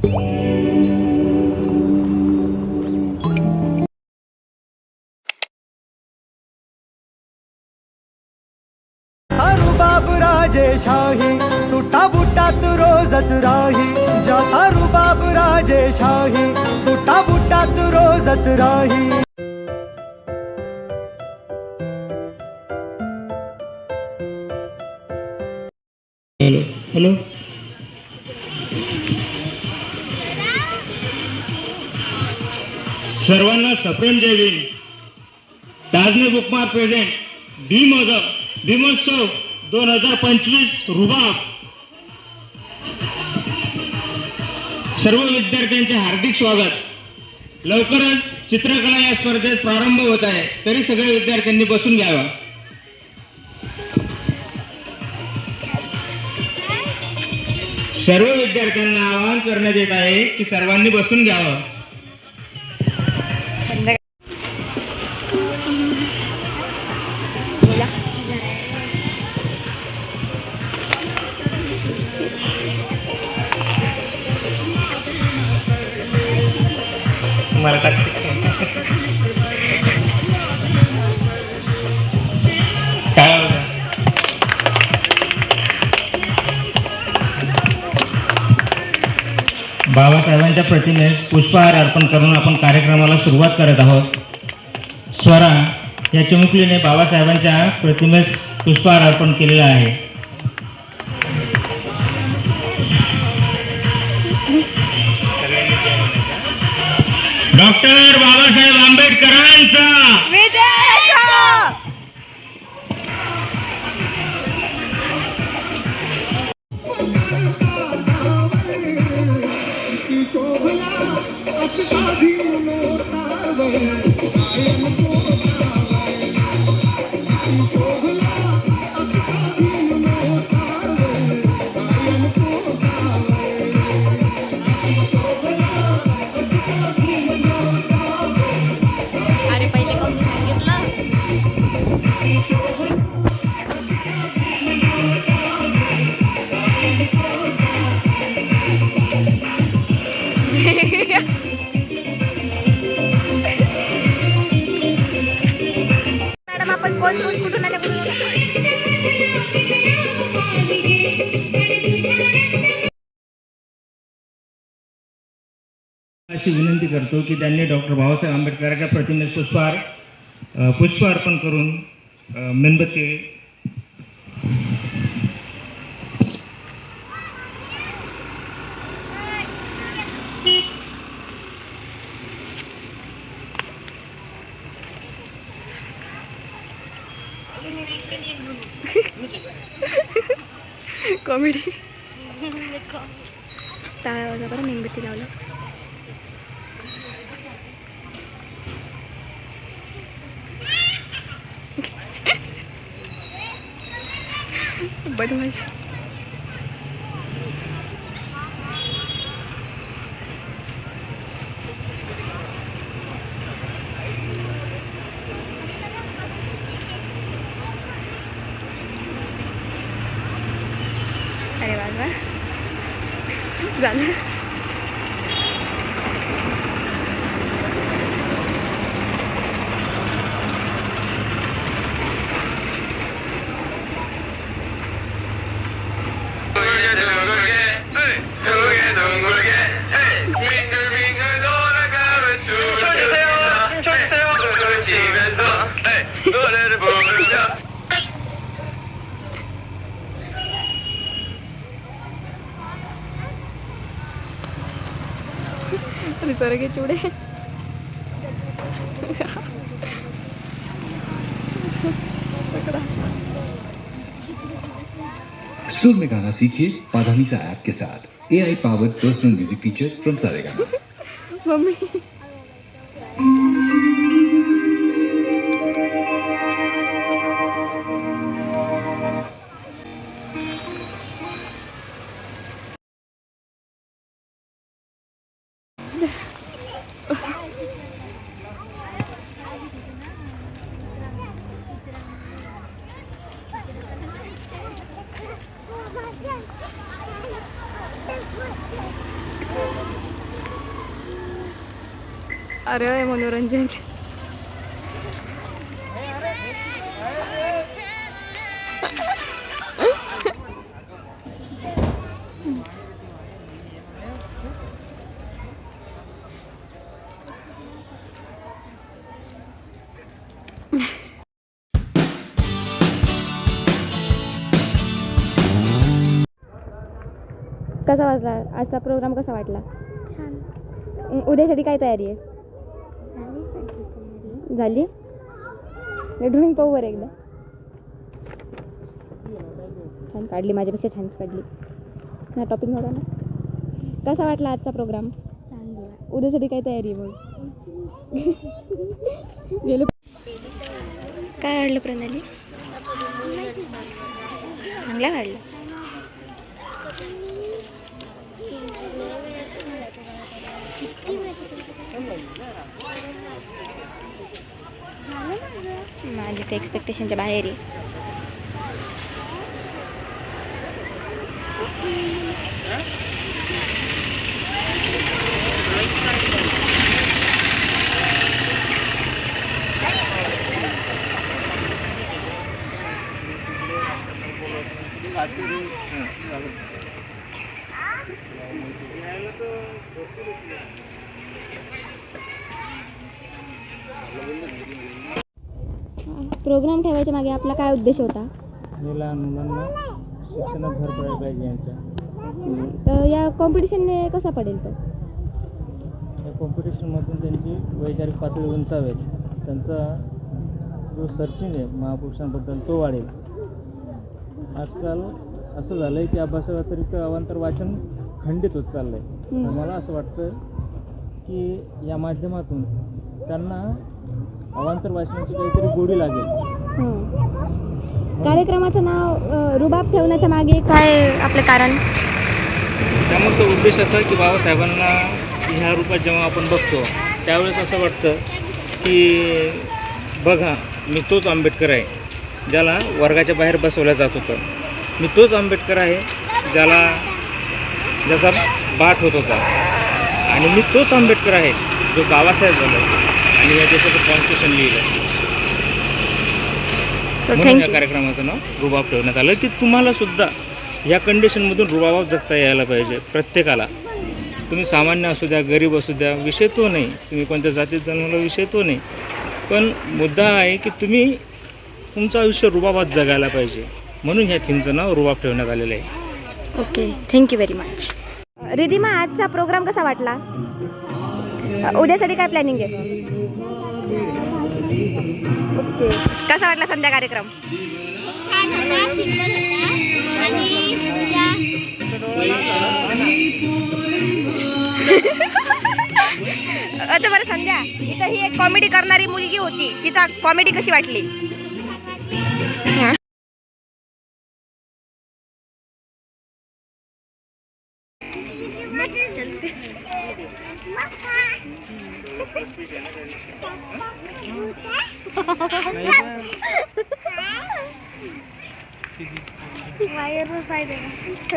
रुबाब राजेशाही सुटा बुटात रोजच राही, ज्याचा रुबाब राजेशाही सुटा बुटात रोजच राही. हॅलो हॅलो, सर्वांना सप्रेम जय भीम. ताजने बुकमार प्रेझेंट भीमोत्सव 2025 रुबाब. सर्व विद्यार्थ्यांचे हार्दिक स्वागत. लवकरच चित्रकला या स्पर्धेत प्रारंभ होत आहे, तरी सगळ्या विद्यार्थ्यांनी बसून घ्यावा. सर्व विद्यार्थ्यांना आवाहन करण्यात येत आहे की सर्वांनी बसून घ्यावं. बाबासाहेबांच्या प्रतिमेस पुष्पहार अर्पण करून आपण कार्यक्रमाला सुरुवात करत आहोत. स्वरा या चिमुकलीने बाबासाहेबांच्या प्रतिमेस पुष्पहार अर्पण केलेला आहे. डॉक्टर बाबासाहेब आंबेडकरांचा अशी विनंती करतो की त्यांनी डॉक्टर बाबासाहेब आंबेडकरांच्या प्रतिमेस पुष्प अर्पण करून मेणबत्ती. कॉमेडी टाळ्या वाजा बरं, मेणबत्ती लावलं. बदमाश. अरे वा झालं. सर के चूड़े सुर में गाना सीखिए पाधानीसा ऐप के साथ. AI powered personal music teacher from Saregama. Mummy Thank you. अरे मनोरंजन. कसा वाजला आजचा प्रोग्राम, कसा वाटला? उद्यासाठी काय तयारी आहे? झाली? ड्रॉइंग पाहू बरं एकदा. छान काढली, माझ्यापेक्षा छानच काढली ना. टॉपिक नव्हता ना. कसा वाटला आजचा प्रोग्राम? उद्यासाठी काय तयारी आहे मग? गेलो. काय काढलं प्रणाली? चांगला काढलं. माझी ते एक्सपेक्टेशनच्या बाहेर आहे. प्रोग्राम ठेवायच्या मागे आपला काय उद्देश होता? लहान मुलांना शिक्षणात भर पडायला पाहिजे यांच्या. तर या कॉम्पिटिशनने कसा पडेल तो? या कॉम्पिटिशनमधून त्यांची वैचारिक पातळी उंचावेल, त्यांचा जो सर्चिंग आहे महापुरुषांबद्दल तो वाढेल. आजकाल असं झालं आहे की अभ्यासाव्यतिरिक्त अवांतर वाचन खंडित होत चाललं आहे. मला असं वाटतं की या माध्यमातून त्यांना अवांतर वाचनाची काहीतरी गोडी लागेल. कार्यक्रमाचं नाव रुबाब ठेवण्याच्या मागे काय आपलं कारण? त्यामुळे उद्देश असा की बाबासाहेबांना ह्या रूपात जेव्हा आपण बघतो त्यावेळेस असं वाटतं की बघा, मी तोच आंबेडकर आहे ज्याला वर्गाच्या बाहेर बसवलं जात होतं. मी तोच आंबेडकर आहे ज्याचा बाट होत होता. आणि मी तोच आंबेडकर आहे जो बाबासाहेब झाला आणि या देशाचं कॉन्स्टिट्यूशन लिहिलं. म्हणून या कार्यक्रमाचं नाव रुबाब ठेवण्यात आलं की तुम्हाला सुद्धा या कंडिशनमधून रुबाबात जगता यायला पाहिजे. प्रत्येकाला, तुम्ही सामान्य असू द्या, गरीब असू द्या, विषय तो नाही. तुम्ही कोणत्या जातीत जन्मला, विषय तो नाही. पण मुद्दा आहे की तुम्ही तुमचं आयुष्य रुबाबात जगायला पाहिजे. म्हणून ह्या थीमचं नाव रुबाब ठेवण्यात आलेलं आहे. Okay, thank you very much. Ridhima, आजचा प्रोग्राम कसा वाटला? उद्यासाठी काय प्लॅनिंग आहे? ओके, कसा वाटला संध्या कार्यक्रम? छान होता, सिंपल होता आणि उद्या अच्छा बरं संध्या, इथं ही एक कॉमेडी करणारी मुलगी होती, तिचा कॉमेडी कशी वाटली?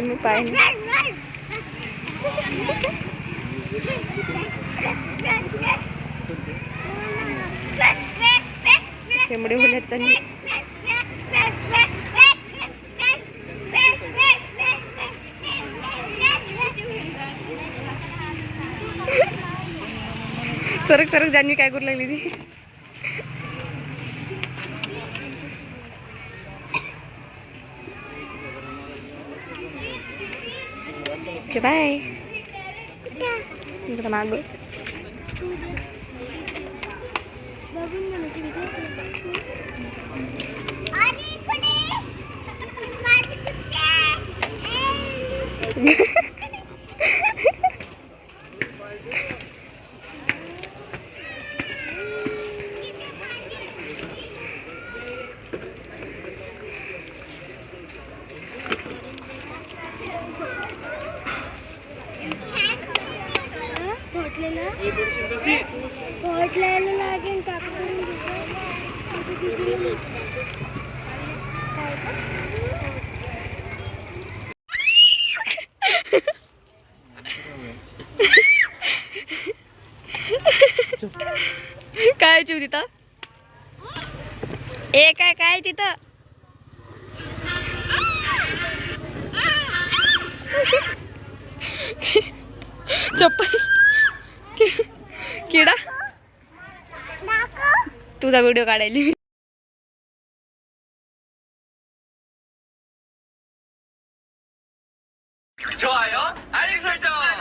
मी पाहिजे शेंबडे होण्याचा नाही. सरक सरक जान्हवी काय करू लागली ती? बाय. माग पोटलेलं लागेल टाकून काय चिव तिथं ए काय काय तिथं चप्पल किडा तुझा व्हिडिओ काढायली 좋아요, 알림 설정.